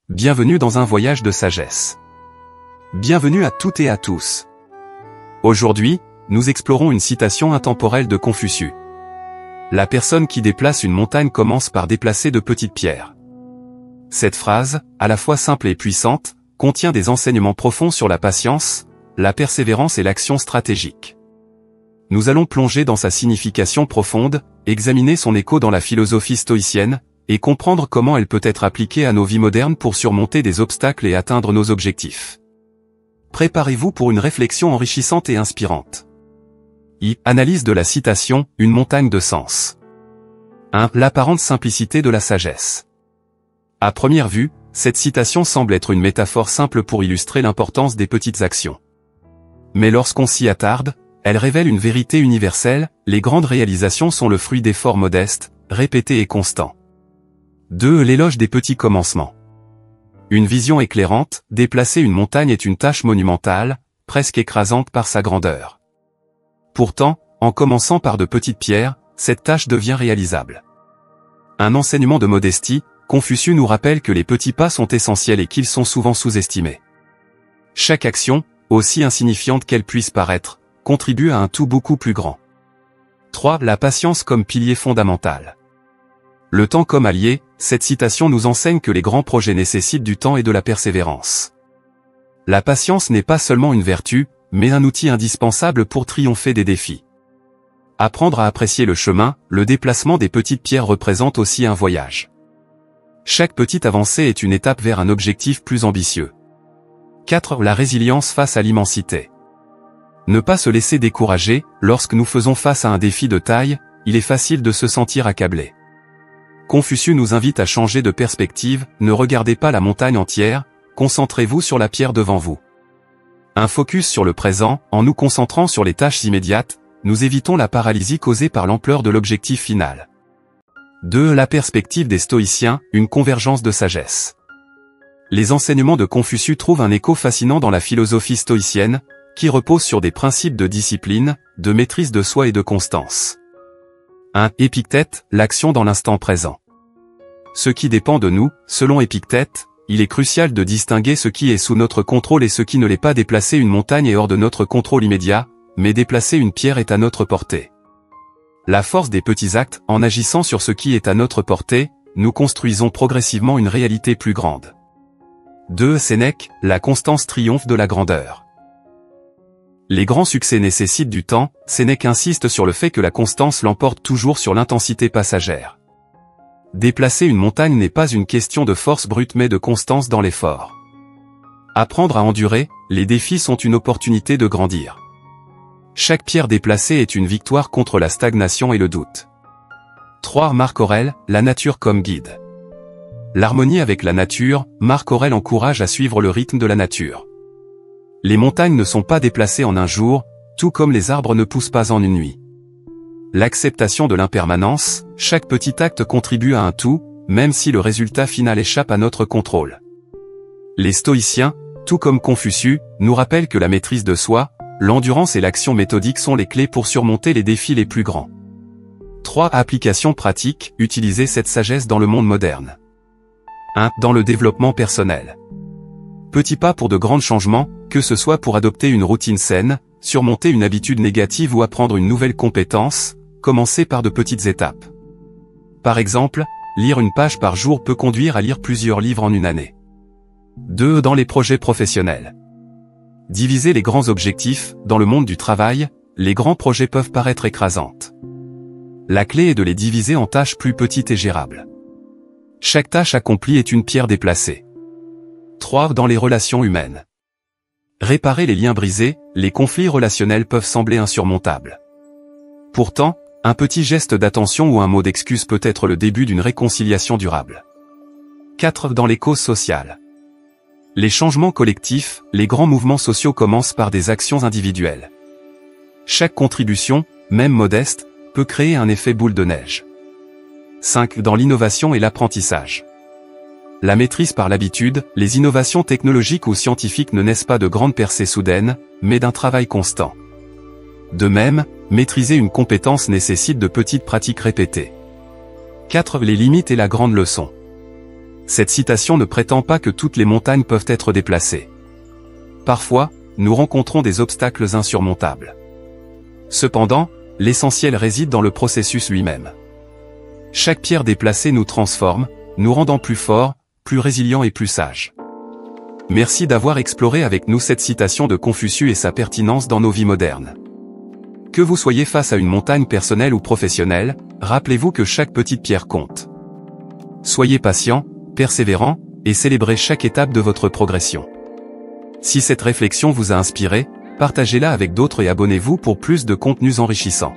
Bienvenue dans un voyage de sagesse. Bienvenue à toutes et à tous. Aujourd'hui, nous explorons une citation intemporelle de Confucius. La personne qui déplace une montagne commence par déplacer de petites pierres. Cette phrase, à la fois simple et puissante, contient des enseignements profonds sur la patience, la persévérance et l'action stratégique. Nous allons plonger dans sa signification profonde, examiner son écho dans la philosophie stoïcienne, et comprendre comment elle peut être appliquée à nos vies modernes pour surmonter des obstacles et atteindre nos objectifs. Préparez-vous pour une réflexion enrichissante et inspirante. Analyse de la citation, une montagne de sens. 1. L'apparente simplicité de la sagesse. À première vue, cette citation semble être une métaphore simple pour illustrer l'importance des petites actions. Mais lorsqu'on s'y attarde, elle révèle une vérité universelle, les grandes réalisations sont le fruit d'efforts modestes, répétés et constants. 2. L'éloge des petits commencements. Une vision éclairante, déplacer une montagne est une tâche monumentale, presque écrasante par sa grandeur. Pourtant, en commençant par de petites pierres, cette tâche devient réalisable. Un enseignement de modestie, Confucius nous rappelle que les petits pas sont essentiels et qu'ils sont souvent sous-estimés. Chaque action, aussi insignifiante qu'elle puisse paraître, contribue à un tout beaucoup plus grand. 3. La patience comme pilier fondamental. Le temps comme allié, cette citation nous enseigne que les grands projets nécessitent du temps et de la persévérance. La patience n'est pas seulement une vertu, mais un outil indispensable pour triompher des défis. Apprendre à apprécier le chemin, le déplacement des petites pierres représente aussi un voyage. Chaque petite avancée est une étape vers un objectif plus ambitieux. 4. La résilience face à l'immensité. Ne pas se laisser décourager, lorsque nous faisons face à un défi de taille, il est facile de se sentir accablé. Confucius nous invite à changer de perspective, ne regardez pas la montagne entière, concentrez-vous sur la pierre devant vous. Un focus sur le présent, en nous concentrant sur les tâches immédiates, nous évitons la paralysie causée par l'ampleur de l'objectif final. 2. La perspective des stoïciens, une convergence de sagesse. Les enseignements de Confucius trouvent un écho fascinant dans la philosophie stoïcienne, qui repose sur des principes de discipline, de maîtrise de soi et de constance. 1. Épictète, l'action dans l'instant présent. Ce qui dépend de nous, selon Épictète, il est crucial de distinguer ce qui est sous notre contrôle et ce qui ne l'est pas. Déplacer une montagne est hors de notre contrôle immédiat, mais déplacer une pierre est à notre portée. La force des petits actes, en agissant sur ce qui est à notre portée, nous construisons progressivement une réalité plus grande. 2. Sénèque, la constance triomphe de la grandeur. Les grands succès nécessitent du temps, Sénèque insiste sur le fait que la constance l'emporte toujours sur l'intensité passagère. Déplacer une montagne n'est pas une question de force brute mais de constance dans l'effort. Apprendre à endurer, les défis sont une opportunité de grandir. Chaque pierre déplacée est une victoire contre la stagnation et le doute. 3. Marc Aurèle, la nature comme guide. L'harmonie avec la nature, Marc Aurèle encourage à suivre le rythme de la nature. Les montagnes ne sont pas déplacées en un jour, tout comme les arbres ne poussent pas en une nuit. L'acceptation de l'impermanence, chaque petit acte contribue à un tout, même si le résultat final échappe à notre contrôle. Les stoïciens, tout comme Confucius, nous rappellent que la maîtrise de soi, l'endurance et l'action méthodique sont les clés pour surmonter les défis les plus grands. 3. Application pratique, utiliser cette sagesse dans le monde moderne. 1. Dans le développement personnel. Petits pas pour de grands changements, que ce soit pour adopter une routine saine, surmonter une habitude négative ou apprendre une nouvelle compétence, commencez par de petites étapes. Par exemple, lire une page par jour peut conduire à lire plusieurs livres en une année. 2. Dans les projets professionnels. Diviser les grands objectifs, dans le monde du travail, les grands projets peuvent paraître écrasantes. La clé est de les diviser en tâches plus petites et gérables. Chaque tâche accomplie est une pierre déplacée. 3. Dans les relations humaines. Réparer les liens brisés, les conflits relationnels peuvent sembler insurmontables. Pourtant, un petit geste d'attention ou un mot d'excuse peut être le début d'une réconciliation durable. 4. Dans les causes sociales. Les changements collectifs, les grands mouvements sociaux commencent par des actions individuelles. Chaque contribution, même modeste, peut créer un effet boule de neige. 5. Dans l'innovation et l'apprentissage. La maîtrise par l'habitude, les innovations technologiques ou scientifiques ne naissent pas de grandes percées soudaines, mais d'un travail constant. De même, maîtriser une compétence nécessite de petites pratiques répétées. 4. Les limites et la grande leçon. Cette citation ne prétend pas que toutes les montagnes peuvent être déplacées. Parfois, nous rencontrons des obstacles insurmontables. Cependant, l'essentiel réside dans le processus lui-même. Chaque pierre déplacée nous transforme, nous rendant plus forts, plus résilients et plus sages. Merci d'avoir exploré avec nous cette citation de Confucius et sa pertinence dans nos vies modernes. Que vous soyez face à une montagne personnelle ou professionnelle, rappelez-vous que chaque petite pierre compte. Soyez patient, persévérant, et célébrez chaque étape de votre progression. Si cette réflexion vous a inspiré, partagez-la avec d'autres et abonnez-vous pour plus de contenus enrichissants.